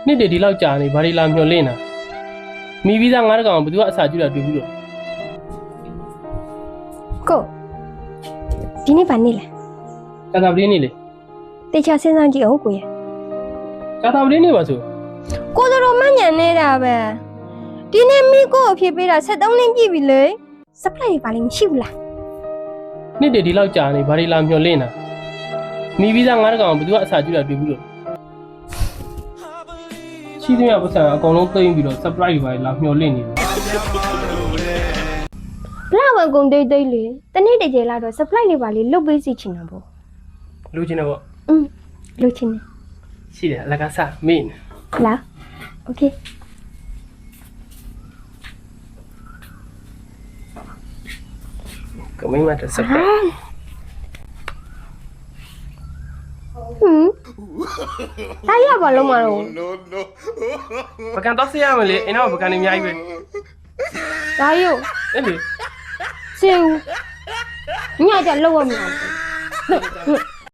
နေ့တည်းဒီလောက်ကြာနေဘာတွေလာမျှော်လင့်တာမိပြီးသားငါးတကောင်ဘယ်သူကအစာကျွတ်တာတွေ့ဘူးလို့ ကိုဒီနေ့ဘာနေ့လဲ ကာတာပလေးနေလေ တေချာစဉ်းစားကြည့်အောင်ကိုရ ကာတာပလေးနေပါဆို ကိုတော်မညံနေတာပဲဒီနေ့မိကိုအဖြစ်ပေးတာ73လင်းပြည့်ပြီလေ supply တွေဘာလို့မရှိဘူးလား နေ့တည်းဒီလောက်ကြာနေဘာတွေလာမျှော်လင့်တာမိပြီးသားငါးတကောင်ဘယ်သူကအစာကျွတ်တာတွေ့ဘူးလို့ရှိသမျှပတ်စံအကုန်လုံးသိမ့်ပြီးတော့ surprise တွေဘာတွေလာမျှော်လင့်နေတယ် ဘလောက်ဝင်ကုန်တိတ်တိတ်လေတနေ့တကြဲလာတော့ supply တွေဘာလို့လုတ်ပေးစီချင်တာပေါ့ လူချင်းတယ်ပေါ့ လုတ်ချင်တယ် ရှိတယ်အလကားစမင်း လား okay ကမိမတ် surprise တာရဘာလုံးမတော့ ပကံတော့ဆရမယ်လေအိမ်တော့ပကံနေအများကြီးပဲ ဒါရုပ် အဲ့လေ စင်ညကြလောက်ရမှာ